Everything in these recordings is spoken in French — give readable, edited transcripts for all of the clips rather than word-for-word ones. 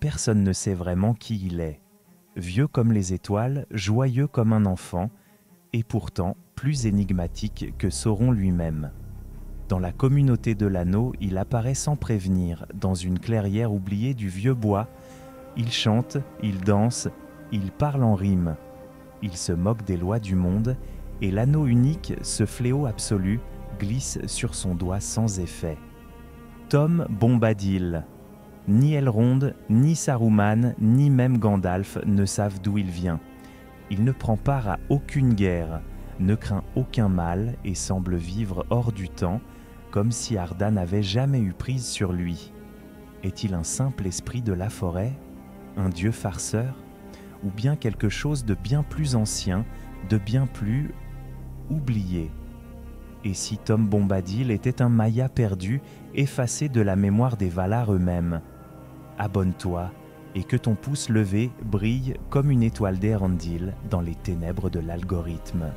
personne ne sait vraiment qui il est. Vieux comme les étoiles, joyeux comme un enfant, et pourtant plus énigmatique que Sauron lui-même. Dans la communauté de l'anneau, il apparaît sans prévenir, dans une clairière oubliée du vieux bois. Il chante, il danse, il parle en rime. Il se moque des lois du monde, et l'anneau unique, ce fléau absolu, glisse sur son doigt sans effet. Tom Bombadil. Ni Elrond, ni Saruman, ni même Gandalf ne savent d'où il vient. Il ne prend part à aucune guerre, ne craint aucun mal et semble vivre hors du temps, comme si Arda n'avait jamais eu prise sur lui. Est-il un simple esprit de la forêt, un dieu farceur, ou bien quelque chose de bien plus ancien, de bien plus oublié? Et si Tom Bombadil était un Maya perdu, effacé de la mémoire des Valar eux-mêmes? Abonne-toi, et que ton pouce levé brille comme une étoile d'Erendil dans les ténèbres de l'algorithme.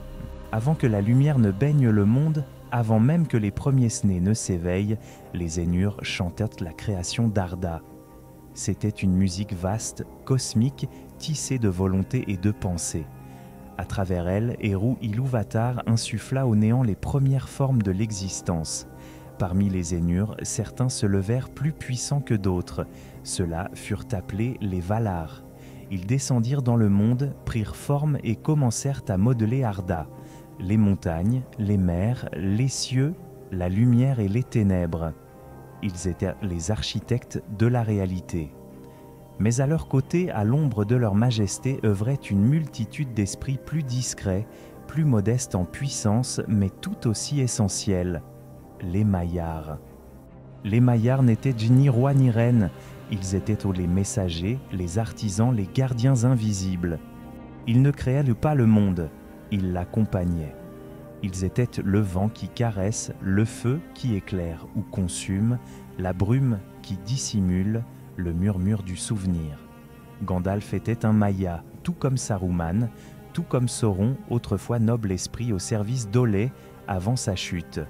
Avant que la lumière ne baigne le monde, avant même que les premiers snés ne s'éveillent, les Ainur chantèrent la création d'Arda. C'était une musique vaste, cosmique, tissée de volonté et de pensée. À travers elle, Eru Ilúvatar insuffla au néant les premières formes de l'existence. Parmi les Ainur, certains se levèrent plus puissants que d'autres. Ceux-là furent appelés les Valar. Ils descendirent dans le monde, prirent forme et commencèrent à modeler Arda. Les montagnes, les mers, les cieux, la lumière et les ténèbres. Ils étaient les architectes de la réalité. Mais à leur côté, à l'ombre de leur majesté, œuvrait une multitude d'esprits plus discrets, plus modestes en puissance, mais tout aussi essentiels. Les Maillards. Les Maillards n'étaient ni rois ni reines, ils étaient les messagers, les artisans, les gardiens invisibles. Ils ne créaient pas le monde, ils l'accompagnaient. Ils étaient le vent qui caresse, le feu qui éclaire ou consume, la brume qui dissimule, le murmure du souvenir. Gandalf était un Maia, tout comme Saruman, tout comme Sauron, autrefois noble esprit au service d'Olé avant sa chute.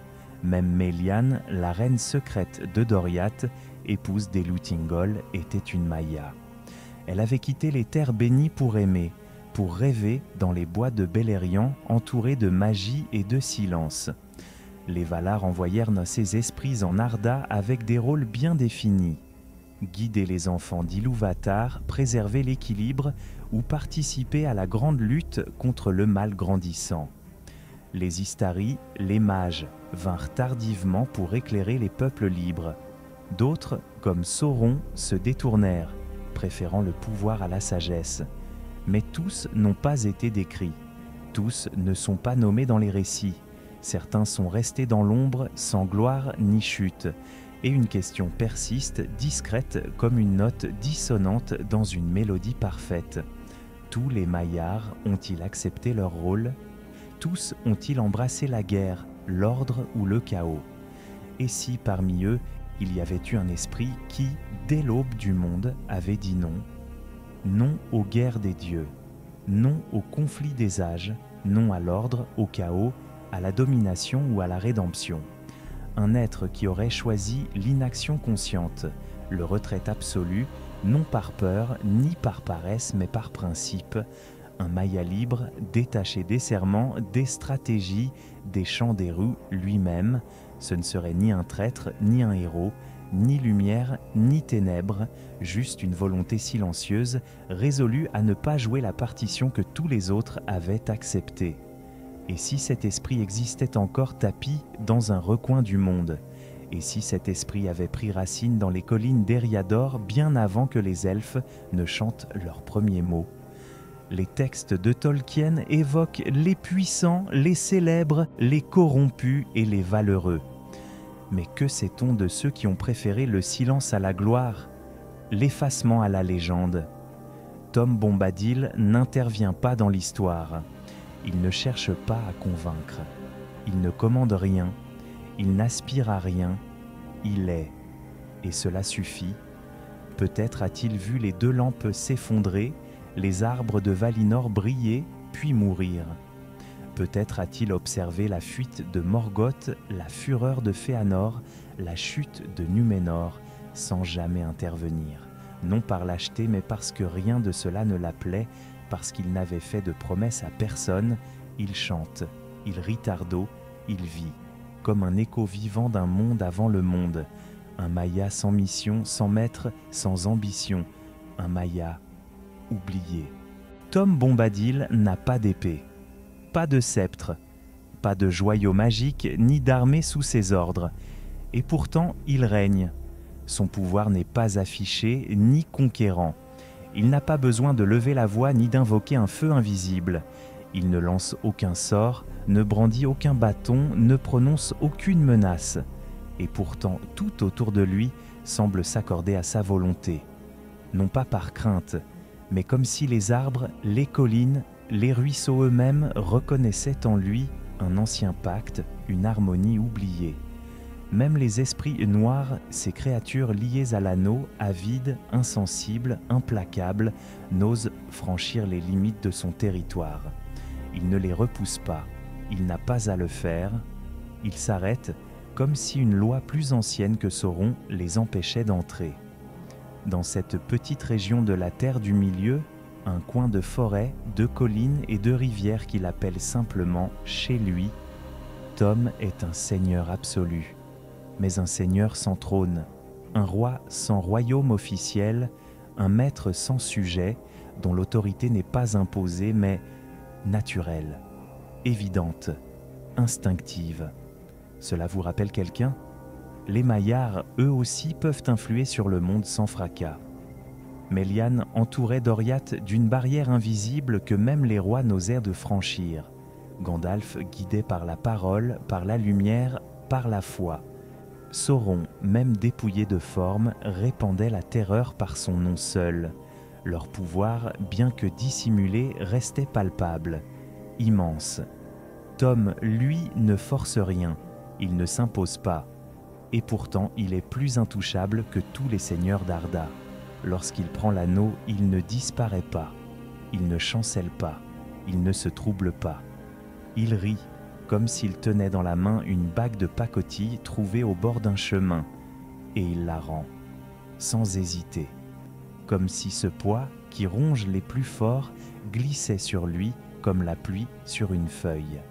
Même Méliane, la reine secrète de Doriath, épouse d'Elu-Thingol, était une Maia. Elle avait quitté les terres bénies pour aimer, pour rêver dans les bois de Beleriand, entourés de magie et de silence. Les Valar envoyèrent ces esprits en Arda avec des rôles bien définis. Guider les enfants d'Ilúvatar, préserver l'équilibre ou participer à la grande lutte contre le mal grandissant. Les Istari, les mages, vinrent tardivement pour éclairer les peuples libres. D'autres, comme Sauron, se détournèrent, préférant le pouvoir à la sagesse. Mais tous n'ont pas été décrits. Tous ne sont pas nommés dans les récits. Certains sont restés dans l'ombre, sans gloire ni chute. Et une question persiste, discrète comme une note dissonante dans une mélodie parfaite. Tous les Maillards ont-ils accepté leur rôle ? Tous ont-ils embrassé la guerre, l'ordre ou le chaos? Et si parmi eux, il y avait eu un esprit qui, dès l'aube du monde, avait dit non? Non aux guerres des dieux, non au conflit des âges, non à l'ordre, au chaos, à la domination ou à la rédemption. Un être qui aurait choisi l'inaction consciente, le retrait absolu, non par peur ni par paresse mais par principe, un Maia libre, détaché des serments, des stratégies, des chants des rues lui-même. Ce ne serait ni un traître, ni un héros, ni lumière, ni ténèbres, juste une volonté silencieuse, résolue à ne pas jouer la partition que tous les autres avaient acceptée. Et si cet esprit existait encore tapi dans un recoin du monde? Et si cet esprit avait pris racine dans les collines d'Eriador bien avant que les elfes ne chantent leurs premiers mots? Les textes de Tolkien évoquent les puissants, les célèbres, les corrompus et les valeureux. Mais que sait-on de ceux qui ont préféré le silence à la gloire, l'effacement à la légende? Tom Bombadil n'intervient pas dans l'histoire. Il ne cherche pas à convaincre. Il ne commande rien. Il n'aspire à rien. Il est. Et cela suffit. Peut-être a-t-il vu les 2 lampes s'effondrer, les arbres de Valinor briller, puis mourir. Peut-être a-t-il observé la fuite de Morgoth, la fureur de Féanor, la chute de Númenor, sans jamais intervenir. non par lâcheté, mais parce que rien de cela ne l'appelait, parce qu'il n'avait fait de promesse à personne. Il chante, il rit tardot, il vit, comme un écho vivant d'un monde avant le monde, un Maya sans mission, sans maître, sans ambition, un Maya oublié. Tom Bombadil n'a pas d'épée, pas de sceptre, pas de joyau magique, ni d'armée sous ses ordres. Et pourtant, il règne. Son pouvoir n'est pas affiché, ni conquérant. Il n'a pas besoin de lever la voix, ni d'invoquer un feu invisible. Il ne lance aucun sort, ne brandit aucun bâton, ne prononce aucune menace. Et pourtant, tout autour de lui semble s'accorder à sa volonté. Non pas par crainte, mais comme si les arbres, les collines, les ruisseaux eux-mêmes reconnaissaient en lui un ancien pacte, une harmonie oubliée. Même les esprits noirs, ces créatures liées à l'anneau, avides, insensibles, implacables, n'osent franchir les limites de son territoire. Il ne les repousse pas, il n'a pas à le faire. Il s'arrête comme si une loi plus ancienne que Sauron les empêchait d'entrer. Dans cette petite région de la Terre du Milieu, un coin de forêt, de collines et de rivières qu'il appelle simplement chez lui, Tom est un seigneur absolu. Mais un seigneur sans trône, un roi sans royaume officiel, un maître sans sujet, dont l'autorité n'est pas imposée mais naturelle, évidente, instinctive. Cela vous rappelle quelqu'un ? Les Maillards, eux aussi, peuvent influer sur le monde sans fracas. Méliane entourait Doriath d'une barrière invisible que même les rois n'osèrent de franchir. Gandalf, guidé par la parole, par la lumière, par la foi. Sauron, même dépouillé de forme, répandait la terreur par son nom seul. Leur pouvoir, bien que dissimulé, restait palpable, immense. Tom, lui, ne force rien, il ne s'impose pas. Et pourtant, il est plus intouchable que tous les seigneurs d'Arda. Lorsqu'il prend l'anneau, il ne disparaît pas, il ne chancelle pas, il ne se trouble pas. Il rit, comme s'il tenait dans la main une bague de pacotille trouvée au bord d'un chemin, et il la rend, sans hésiter, comme si ce poids, qui ronge les plus forts, glissait sur lui comme la pluie sur une feuille.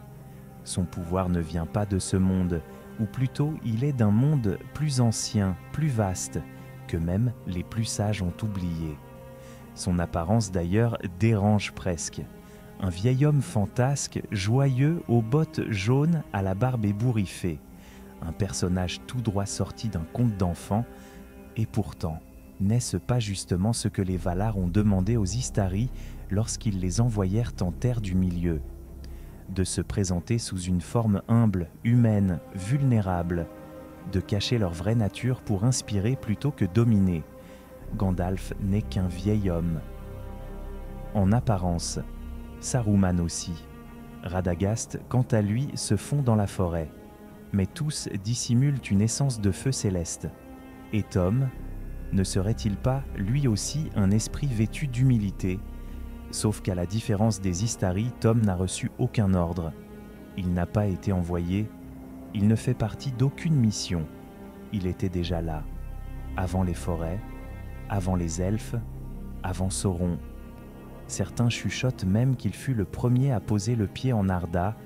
Son pouvoir ne vient pas de ce monde, ou plutôt il est d'un monde plus ancien, plus vaste, que même les plus sages ont oublié. Son apparence d'ailleurs dérange presque. Un vieil homme fantasque, joyeux, aux bottes jaunes, à la barbe ébouriffée. Un personnage tout droit sorti d'un conte d'enfant. Et pourtant, n'est-ce pas justement ce que les Valar ont demandé aux Istari lorsqu'ils les envoyèrent en Terre du Milieu ? De se présenter sous une forme humble, humaine, vulnérable, de cacher leur vraie nature pour inspirer plutôt que dominer. Gandalf n'est qu'un vieil homme. En apparence, Saruman aussi. Radagast, quant à lui, se fond dans la forêt. Mais tous dissimulent une essence de feu céleste. Et Tom, ne serait-il pas, lui aussi, un esprit vêtu d'humilité ? Sauf qu'à la différence des Istari, Tom n'a reçu aucun ordre. Il n'a pas été envoyé, il ne fait partie d'aucune mission. Il était déjà là, avant les forêts, avant les elfes, avant Sauron. Certains chuchotent même qu'il fut le premier à poser le pied en Arda,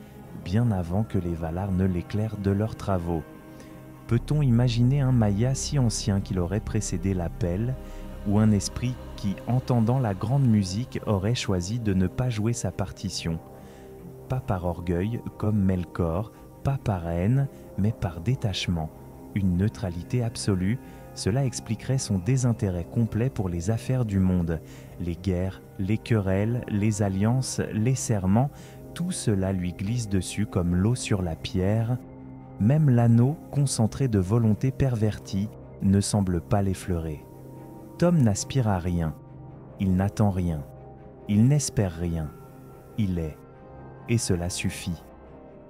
bien avant que les Valar ne l'éclairent de leurs travaux. Peut-on imaginer un Maya si ancien qu'il aurait précédé l'appel, ou un esprit qui, entendant la grande musique, aurait choisi de ne pas jouer sa partition ? Pas par orgueil, comme Melkor, pas par haine, mais par détachement, une neutralité absolue. Cela expliquerait son désintérêt complet pour les affaires du monde. Les guerres, les querelles, les alliances, les serments, tout cela lui glisse dessus comme l'eau sur la pierre. Même l'anneau, concentré de volonté pervertie, ne semble pas l'effleurer. Tom n'aspire à rien, il n'attend rien, il n'espère rien, il est, et cela suffit.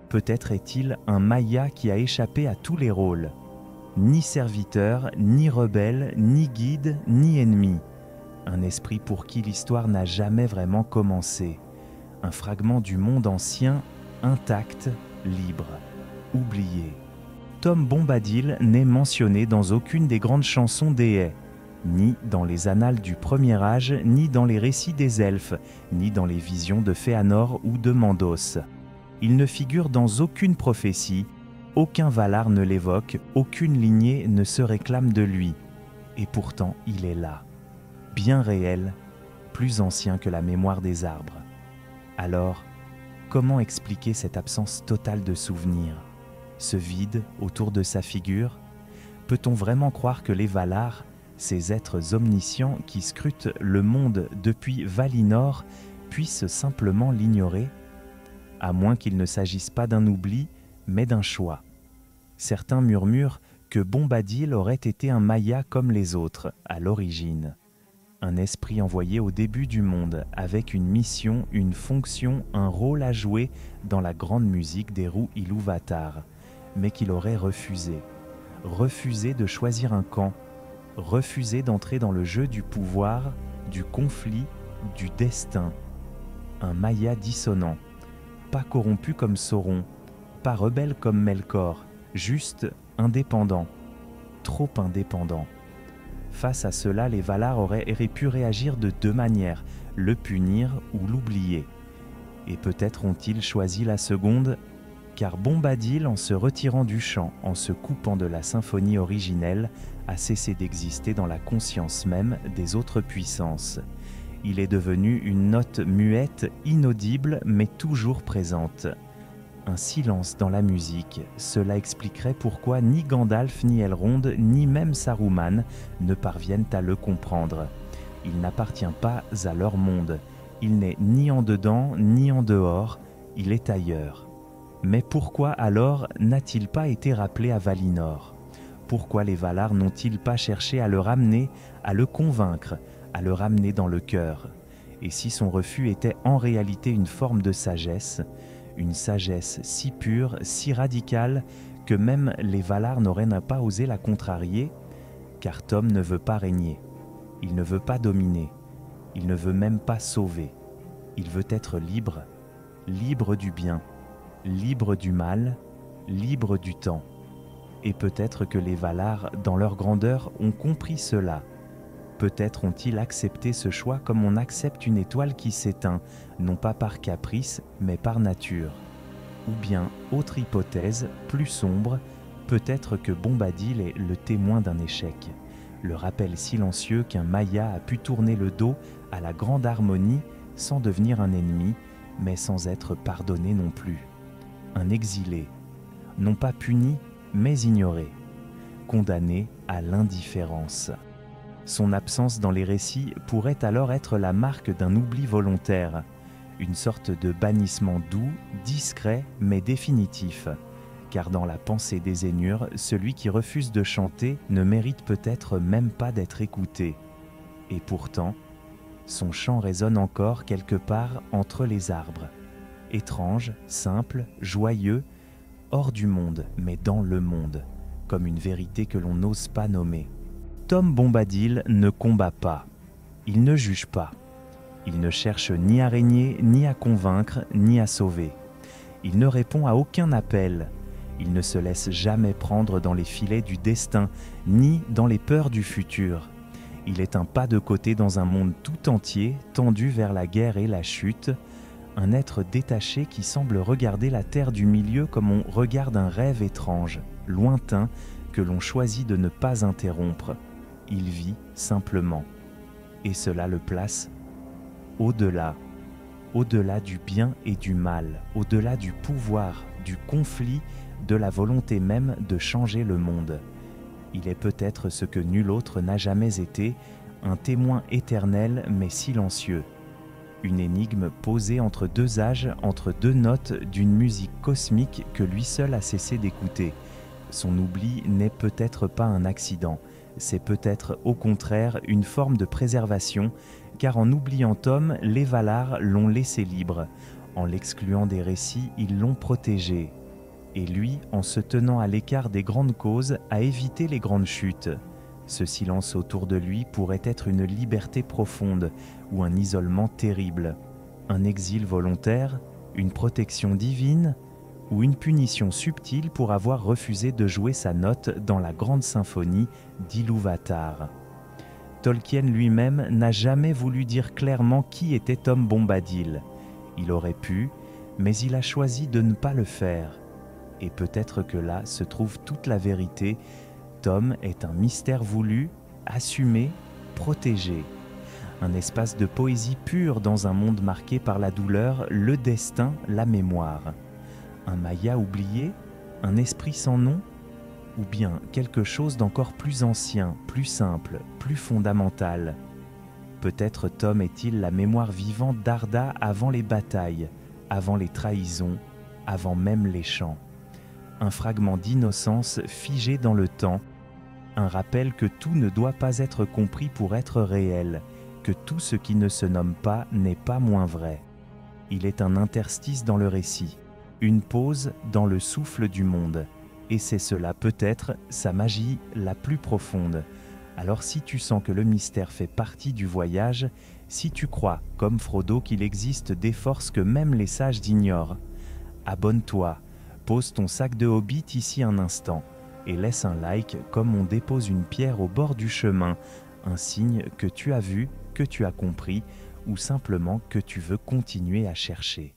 Peut-être est-il un Maya qui a échappé à tous les rôles. Ni serviteur, ni rebelle, ni guide, ni ennemi. Un esprit pour qui l'histoire n'a jamais vraiment commencé. Un fragment du monde ancien, intact, libre, oublié. Tom Bombadil n'est mentionné dans aucune des grandes chansons des Haies. ni dans les annales du Premier Âge, ni dans les récits des elfes, ni dans les visions de Fëanor ou de Mandos. Il ne figure dans aucune prophétie, aucun Valar ne l'évoque, aucune lignée ne se réclame de lui. Et pourtant, il est là, bien réel, plus ancien que la mémoire des arbres. Alors, comment expliquer cette absence totale de souvenirs, ce vide autour de sa figure? Peut-on vraiment croire que les Valar, ces êtres omniscients qui scrutent le monde depuis Valinor, puissent simplement l'ignorer? À moins qu'il ne s'agisse pas d'un oubli, mais d'un choix. Certains murmurent que Bombadil aurait été un Maia comme les autres, à l'origine. Un esprit envoyé au début du monde, avec une mission, une fonction, un rôle à jouer dans la grande musique des Rû Ilúvatar, mais qu'il aurait refusé. Refusé de choisir un camp, refusé d'entrer dans le jeu du pouvoir, du conflit, du destin. Un Maia dissonant, pas corrompu comme Sauron, pas rebelle comme Melkor, juste indépendant, trop indépendant. Face à cela, les Valar auraient pu réagir de deux manières, le punir ou l'oublier. Et peut-être ont-ils choisi la seconde, car Bombadil, en se retirant du chant, en se coupant de la symphonie originelle, a cessé d'exister dans la conscience même des autres puissances. Il est devenu une note muette, inaudible, mais toujours présente. Un silence dans la musique, cela expliquerait pourquoi ni Gandalf, ni Elrond, ni même Saruman ne parviennent à le comprendre. Il n'appartient pas à leur monde. Il n'est ni en dedans, ni en dehors, il est ailleurs. Mais pourquoi alors n'a-t-il pas été rappelé à Valinor? Pourquoi les Valar n'ont-ils pas cherché à le ramener, à le convaincre, à le ramener dans le cœur? Et si son refus était en réalité une forme de sagesse, une sagesse si pure, si radicale, que même les Valar n'auraient pas osé la contrarier, car Tom ne veut pas régner, il ne veut pas dominer, il ne veut même pas sauver, il veut être libre, libre du bien, libre du mal, libre du temps. Et peut-être que les Valar, dans leur grandeur, ont compris cela. Peut-être ont-ils accepté ce choix comme on accepte une étoile qui s'éteint, non pas par caprice, mais par nature. Ou bien, autre hypothèse, plus sombre, peut-être que Bombadil est le témoin d'un échec, le rappel silencieux qu'un Maia a pu tourner le dos à la grande harmonie sans devenir un ennemi, mais sans être pardonné non plus. Un exilé, non pas puni, mais ignoré, condamné à l'indifférence. Son absence dans les récits pourrait alors être la marque d'un oubli volontaire, une sorte de bannissement doux, discret mais définitif, car dans la pensée des Ainur, celui qui refuse de chanter ne mérite peut-être même pas d'être écouté. Et pourtant, son chant résonne encore quelque part entre les arbres, étrange, simple, joyeux, hors du monde mais dans le monde, comme une vérité que l'on n'ose pas nommer. Tom Bombadil ne combat pas, il ne juge pas, il ne cherche ni à régner, ni à convaincre, ni à sauver. Il ne répond à aucun appel, il ne se laisse jamais prendre dans les filets du destin, ni dans les peurs du futur. Il est un pas de côté dans un monde tout entier, tendu vers la guerre et la chute, un être détaché qui semble regarder la terre du milieu comme on regarde un rêve étrange, lointain, que l'on choisit de ne pas interrompre. Il vit simplement. Et cela le place au-delà, au-delà du bien et du mal, au-delà du pouvoir, du conflit, de la volonté même de changer le monde. Il est peut-être ce que nul autre n'a jamais été, un témoin éternel mais silencieux. Une énigme posée entre deux âges, entre deux notes d'une musique cosmique que lui seul a cessé d'écouter. Son oubli n'est peut-être pas un accident, c'est peut-être au contraire une forme de préservation, car en oubliant Tom, les Valar l'ont laissé libre. En l'excluant des récits, ils l'ont protégé. Et lui, en se tenant à l'écart des grandes causes, a évité les grandes chutes. Ce silence autour de lui pourrait être une liberté profonde ou un isolement terrible, un exil volontaire, une protection divine ou une punition subtile pour avoir refusé de jouer sa note dans la grande symphonie d'Ilúvatar. Tolkien lui-même n'a jamais voulu dire clairement qui était Tom Bombadil. Il aurait pu, mais il a choisi de ne pas le faire. Et peut-être que là se trouve toute la vérité. Tom est un mystère voulu, assumé, protégé. Un espace de poésie pure dans un monde marqué par la douleur, le destin, la mémoire. Un Maya oublié, un esprit sans nom, ou bien quelque chose d'encore plus ancien, plus simple, plus fondamental. Peut-être Tom est-il la mémoire vivante d'Arda avant les batailles, avant les trahisons, avant même les chants. Un fragment d'innocence figé dans le temps, un rappel que tout ne doit pas être compris pour être réel, que tout ce qui ne se nomme pas n'est pas moins vrai. Il est un interstice dans le récit, une pause dans le souffle du monde. Et c'est cela peut-être sa magie la plus profonde. Alors si tu sens que le mystère fait partie du voyage, si tu crois, comme Frodo, qu'il existe des forces que même les sages ignorent, abonne-toi, pose ton sac de Hobbit ici un instant et laisse un like comme on dépose une pierre au bord du chemin, un signe que tu as vu, que tu as compris ou simplement que tu veux continuer à chercher.